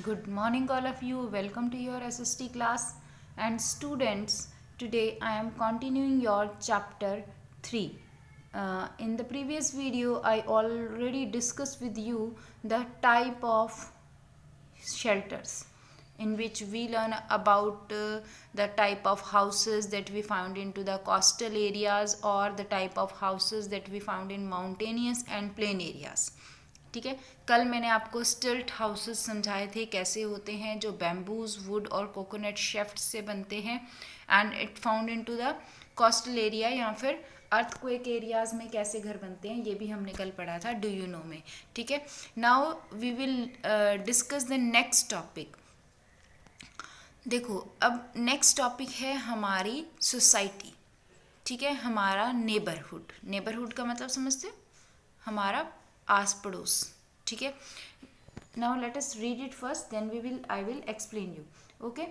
Good morning, all of you. Welcome to your SST class. And students, today I am continuing your chapter 3. In the previous video, I already discussed with you the type of shelters in which we learn about the type of houses that we found into the coastal areas or the type of houses that we found in mountainous and plain areas. ठीक है, कल मैंने आपको स्टिल्ट houses समझाए थे कैसे होते हैं, जो बैम्बूज, वुड और कोकोनट शेफ्ट से बनते हैं and it found into the coastal area या फिर अर्थक्वेक एरियाज में कैसे घर बनते हैं, ये भी हमने कल पढ़ा था डू यू नो में. ठीक है, now we will discuss the next topic. देखो, अब नेक्स्ट टॉपिक है हमारी सोसाइटी. ठीक है, हमारा नेबरहुड. नेबरहुड का मतलब समझते हो, हमारा आस पड़ोस. ठीक है, now let us read it first, then I will explain you. Okay,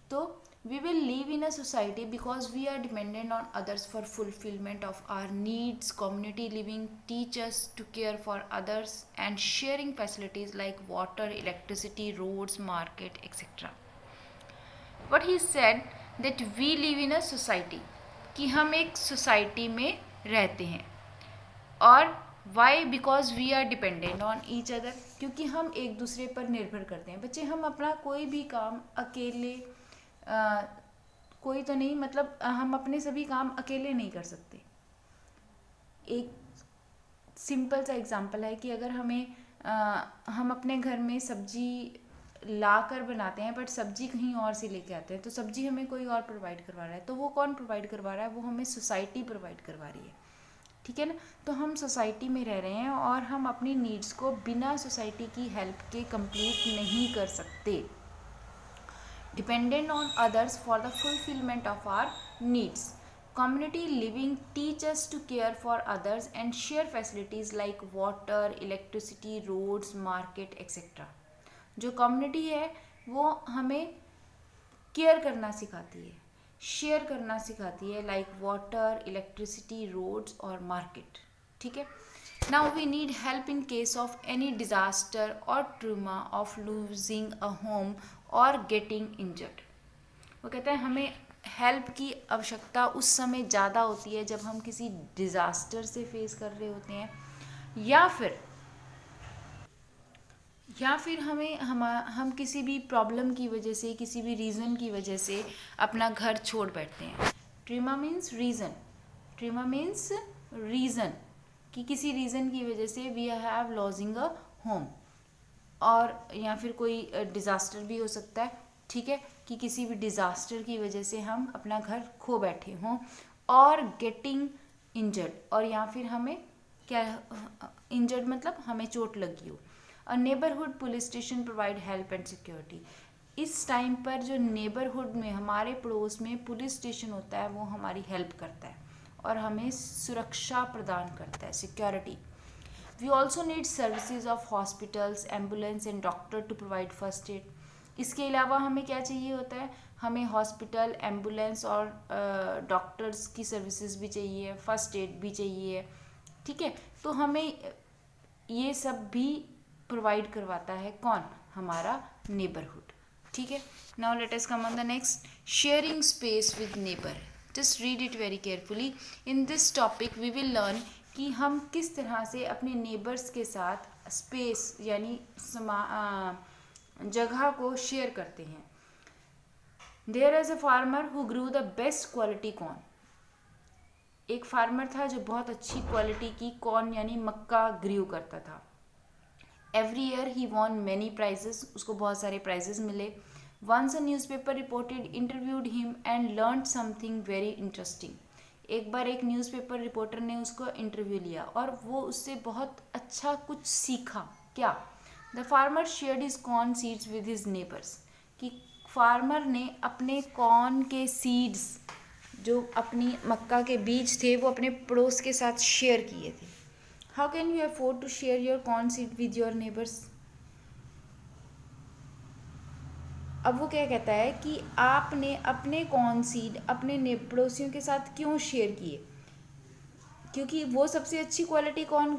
तो we will live in a society because we are dependent on others for fulfillment of our needs. Community living teach us to care for others and sharing facilities like water, electricity, roads, market, etc. What he said that we live in a society, कि हम एक society में रहते हैं. और why? Because we are dependent on each other, क्योंकि हम एक दूसरे पर निर्भर करते हैं. बच्चे, हम अपना कोई भी काम अकेले कोई तो नहीं, मतलब हम अपने सभी काम अकेले नहीं कर सकते. एक सिंपल सा एग्जांपल है कि अगर हम अपने घर में सब्जी ला कर बनाते हैं बट सब्जी कहीं और से लेके आते हैं, तो सब्जी हमें कोई और प्रोवाइड करवा रहा है. तो वो कौन प्रोवाइड करवा रहा है? वो हमें सोसाइटी प्रोवाइड करवा रही है. ठीक है ना. तो हम सोसाइटी में रह रहे हैं और हम अपनी नीड्स को बिना सोसाइटी की हेल्प के कंप्लीट नहीं कर सकते. Dependent on others for the fulfillment of our needs. Community living teach us to care for others and share facilities like water, electricity, roads, market, etc. जो कम्युनिटी है वो हमें केयर करना सिखाती है, शेयर करना सिखाती है, लाइक वाटर, इलेक्ट्रिसिटी, रोड्स और मार्केट. ठीक है. Now we need help in case of any disaster और trauma of losing a home और गेटिंग इंजर्ड. वो कहते हैं हमें हेल्प की आवश्यकता उस समय ज़्यादा होती है जब हम किसी डिज़ास्टर से फेस कर रहे होते हैं, या फिर हम किसी भी प्रॉब्लम की वजह से, किसी भी रीज़न की वजह से अपना घर छोड़ बैठते हैं. ट्रीमा मीन्स रीज़न. ट्रीमा मीन्स रीज़न, कि किसी रीज़न की वजह से we have lodging a home. और या फिर कोई डिज़ास्टर भी हो सकता है. ठीक है, कि किसी भी डिज़ास्टर की वजह से हम अपना घर खो बैठे हों. और गेटिंग इंजर्ड, और या फिर हमें क्या, इंजर्ड मतलब हमें चोट लगी हो. A neighbourhood police station provide help and security. इस टाइम पर जो नेबरहुड में, हमारे पड़ोस में पुलिस स्टेशन होता है, वो हमारी हेल्प करता है और हमें सुरक्षा प्रदान करता है, security. We also need services of hospitals, ambulance and doctor to provide first aid. इसके अलावा हमें क्या चाहिए होता है? हमें हॉस्पिटल, एम्बुलेंस और डॉक्टर्स की सर्विसेज भी चाहिए, फर्स्ट एड भी चाहिए. ठीक है, तो हमें ये सब भी प्रोवाइड करवाता है कौन? हमारा नेबरहुड. ठीक है. Now let us come on the next, sharing space with neighbour. Just read it very carefully. In this topic we will learn कि हम किस तरह से अपने नेबर्स के साथ स्पेस यानी जगह को शेयर करते हैं. There is a farmer who grew the best quality corn. एक फार्मर था जो बहुत अच्छी क्वालिटी की कॉर्न यानी मक्का ग्रू करता था. Every year he won many prizes. उसको बहुत सारे प्राइजेस मिले. Once a newspaper reported interviewed him and learn something very interesting. एक बार एक न्यूज़पेपर रिपोर्टर ने उसको इंटरव्यू लिया और वो उससे बहुत अच्छा कुछ सीखा. क्या? The farmer shared his corn seeds with his neighbours. कि फार्मर ने अपने कॉर्न के सीड्स, जो अपनी मक्का के बीज थे, वो अपने पड़ोस के साथ शेयर किए थे. How can you afford to share your corn seed with your neighbours? अब वो क्या कहता है कि आपने अपने कॉर्न सीड अपने पड़ोसियों के साथ क्यों शेयर किए? क्योंकि वो सबसे अच्छी क्वालिटी कौन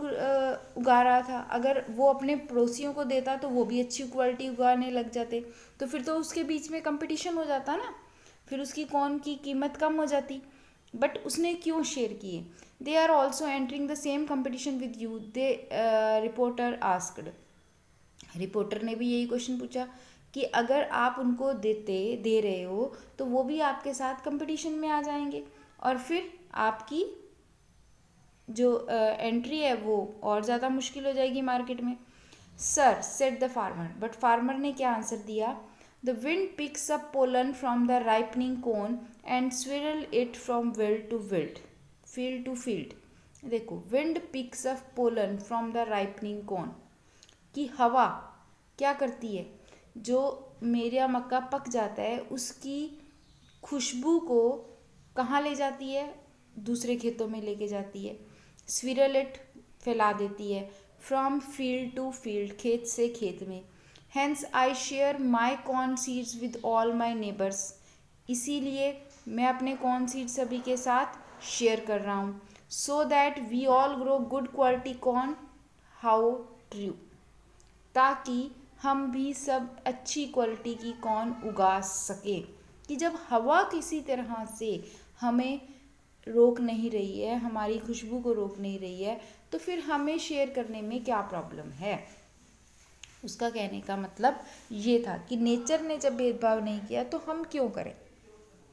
उगा रहा था। अगर वो अपने पड़ोसियों को देता तो वो भी अच्छी क्वालिटी उगाने लग जाते, तो फिर तो उसके बीच में कंपटीशन हो जाता ना, फिर उसकी कॉर्न की कीमत कम हो जाती। बट उसने क्यों शेयर किए? They are also entering the same competition with you, the reporter asked. Reporter ने भी यही क्वेश्चन पूछा कि अगर आप उनको दे रहे हो तो वो भी आपके साथ कंपटीशन में आ जाएंगे और फिर आपकी जो एंट्री है वो और ज़्यादा मुश्किल हो जाएगी मार्केट में। Sir said the farmer, but farmer ने क्या आंसर दिया? The wind picks up pollen from the ripening cone and swirl it from field to field. देखो, wind picks up pollen from the ripening cone, कि हवा क्या करती है, जो मेरा मक्का पक जाता है उसकी खुशबू को कहाँ ले जाती है? दूसरे खेतों में लेके जाती है। स्विरल इट, फैला देती है। फ्रॉम फील्ड टू फील्ड, खेत से खेत में। Hence I share my corn seeds with all my neighbours, इसीलिए मैं अपने कॉर्न सीड सभी के साथ शेयर कर रहा हूँ। So that we all grow good quality corn, how true, ताकि हम भी सब अच्छी क्वालिटी की कॉर्न उगा सकें। कि जब हवा किसी तरह से हमें रोक नहीं रही है, हमारी खुशबू को रोक नहीं रही है, तो फिर हमें शेयर करने में क्या प्रॉब्लम है? उसका कहने का मतलब ये था कि नेचर ने जब भेदभाव नहीं किया तो हम क्यों करें।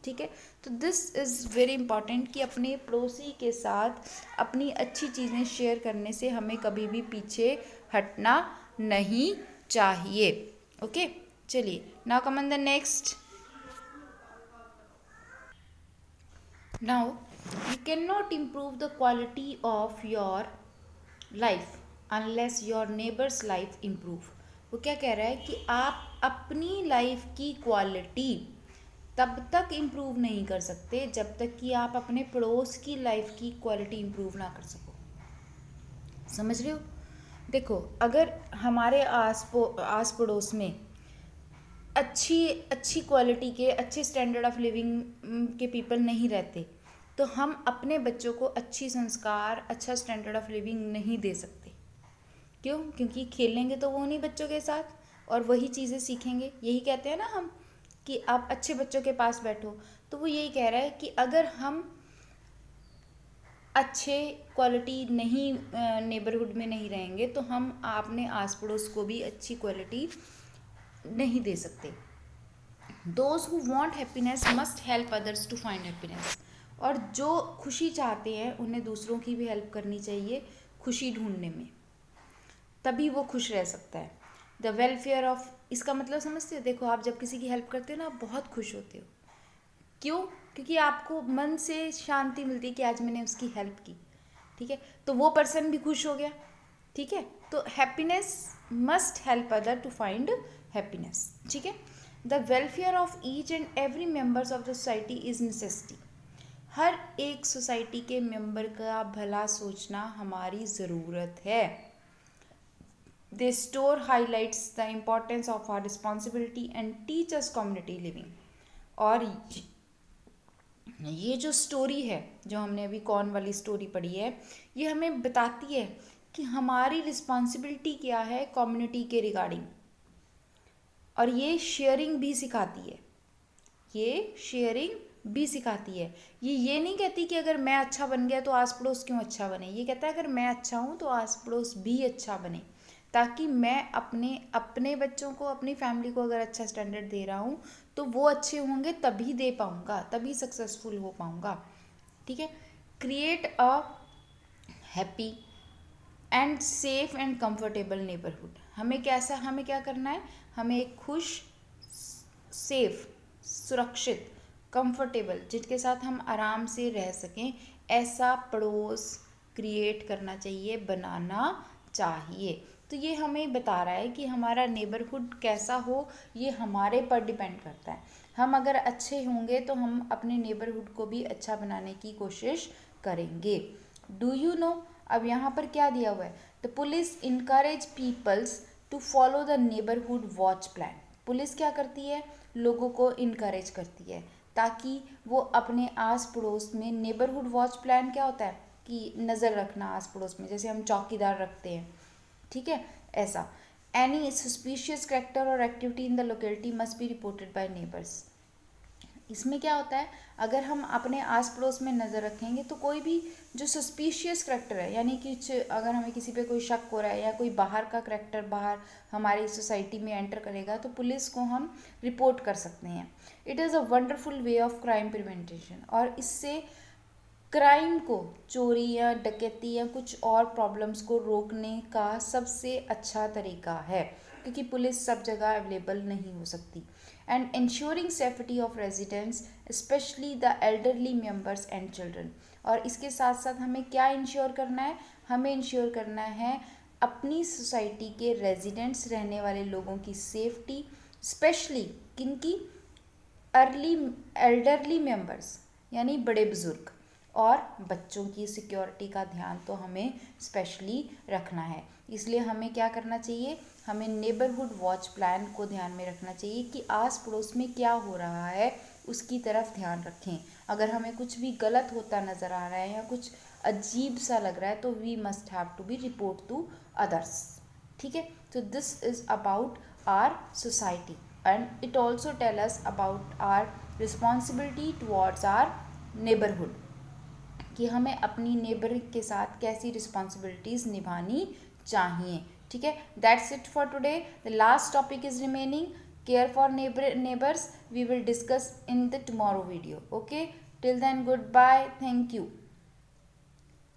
ठीक है, तो दिस इज़ वेरी इंपॉर्टेंट कि अपने पड़ोसी के साथ अपनी अच्छी चीज़ें शेयर करने से हमें कभी भी पीछे हटना नहीं चाहिए। ओके, चलिए, now come on the next. Now, you cannot improve the quality of your life unless your neighbor's life improve। वो क्या कह रहा है कि आप अपनी लाइफ की क्वालिटी तब तक इम्प्रूव नहीं कर सकते जब तक कि आप अपने पड़ोस की लाइफ की क्वालिटी इम्प्रूव ना कर सको। समझ रहे हो? देखो, अगर हमारे आस पड़ोस में अच्छी क्वालिटी के, अच्छे स्टैंडर्ड ऑफ लिविंग के पीपल नहीं रहते, तो हम अपने बच्चों को अच्छी संस्कार, अच्छा स्टैंडर्ड ऑफ लिविंग नहीं दे सकते। क्यों? क्योंकि खेलेंगे तो वो नहीं बच्चों के साथ और वही चीज़ें सीखेंगे। यही कहते हैं ना हम कि आप अच्छे बच्चों के पास बैठो, तो वो यही कह रहा है कि अगर हम अच्छे क्वालिटी नहीं नेबरहुड में नहीं रहेंगे तो हम अपने आस पड़ोस को भी अच्छी क्वालिटी नहीं दे सकते। Those who want happiness must help others to find happiness. और जो खुशी चाहते हैं उन्हें दूसरों की भी हेल्प करनी चाहिए खुशी ढूंढने में, तभी वो खुश रह सकता है। द वेलफेयर ऑफ, इसका मतलब समझते हो? देखो, आप जब किसी की हेल्प करते हो ना, आप बहुत खुश होते हो। क्यों? क्योंकि आपको मन से शांति मिलती है कि आज मैंने उसकी हेल्प की। ठीक है, तो वो पर्सन भी खुश हो गया। ठीक है, तो happiness must help other to find happiness. ठीक है, the welfare of each and every members of the society is necessity. हर एक सोसाइटी के मेंबर का भला सोचना हमारी ज़रूरत है। They store highlights the importance of our responsibility and teach us community living. और ये जो स्टोरी है, जो हमने अभी कौन वाली स्टोरी पढ़ी है, ये हमें बताती है कि हमारी रिस्पॉन्सिबिलिटी क्या है कम्युनिटी के रिगार्डिंग। और ये शेयरिंग भी सिखाती है, ये शेयरिंग भी सिखाती है। ये नहीं कहती कि अगर मैं अच्छा बन गया तो आस पड़ोस क्यों अच्छा बने। ये कहता है अगर मैं अच्छा हूँ तो आस पड़ोस भी अच्छा बने, ताकि मैं अपने बच्चों को, अपनी फैमिली को अगर अच्छा स्टैंडर्ड दे रहा हूँ तो वो अच्छे होंगे, तभी दे पाऊँगा, तभी सक्सेसफुल हो पाऊँगा। ठीक है, create a happy and safe and comfortable neighbourhood. हमें क्या करना है? हमें एक खुश, सेफ, सुरक्षित, कंफर्टेबल, जिनके साथ हम आराम से रह सकें, ऐसा पड़ोस क्रिएट करना चाहिए, बनाना चाहिए। तो ये हमें बता रहा है कि हमारा नेबरहुड कैसा हो, ये हमारे पर डिपेंड करता है। हम अगर अच्छे होंगे तो हम अपने नेबरहुड को भी अच्छा बनाने की कोशिश करेंगे। डू यू नो, अब यहाँ पर क्या दिया हुआ है? The police encourage peoples to follow the neighbourhood watch plan. Police क्या करती है? लोगों को इनकरेज करती है ताकि वो अपने आस पड़ोस में, नेबरहुड वॉच प्लान क्या होता है कि नज़र रखना आस पड़ोस में, जैसे हम चौकीदार रखते हैं, ठीक है, ऐसा। एनी सस्पिशियस कैरेक्टर और activity in the locality must be reported by neighbours. इसमें क्या होता है, अगर हम अपने आस पड़ोस में नज़र रखेंगे तो कोई भी जो सस्पिशियस करैक्टर है, यानी कि अगर हमें किसी पे कोई शक हो रहा है या कोई बाहर का करैक्टर बाहर हमारी सोसाइटी में एंटर करेगा तो पुलिस को हम रिपोर्ट कर सकते हैं। It is a wonderful way of crime prevention, और इससे क्राइम को, चोरी या डकैती या कुछ और प्रॉब्लम्स को रोकने का सबसे अच्छा तरीका है, क्योंकि पुलिस सब जगह अवेलेबल नहीं हो सकती। And ensuring safety of residents specially the elderly members and children. और इसके साथ साथ हमें क्या इंश्योर करना है, हमें इंश्योर करना है अपनी सोसाइटी के रेजिडेंट्स रहने वाले लोगों की सेफ्टी, स्पेशली किनकी, एल्डरली मेंबर्स यानी बड़े बुजुर्ग, और बच्चों की सिक्योरिटी का ध्यान तो हमें स्पेशली रखना है। इसलिए हमें क्या करना चाहिए, हमें नेबरहुड वॉच प्लान को ध्यान में रखना चाहिए कि आस पड़ोस में क्या हो रहा है उसकी तरफ ध्यान रखें। अगर हमें कुछ भी गलत होता नज़र आ रहा है या कुछ अजीब सा लग रहा है तो we must have to be report to others, ठीक है। तो this is about our society and it also tell us about our responsibility towards our neighbourhood, कि हमें अपनी नेबर के साथ कैसी रिस्पॉन्सिबिलिटीज़ निभानी चाहिए, ठीक है। That's it for today. The last topic is remaining, care for neighbours. We will discuss in the tomorrow video. Okay, till then good bye, thank you.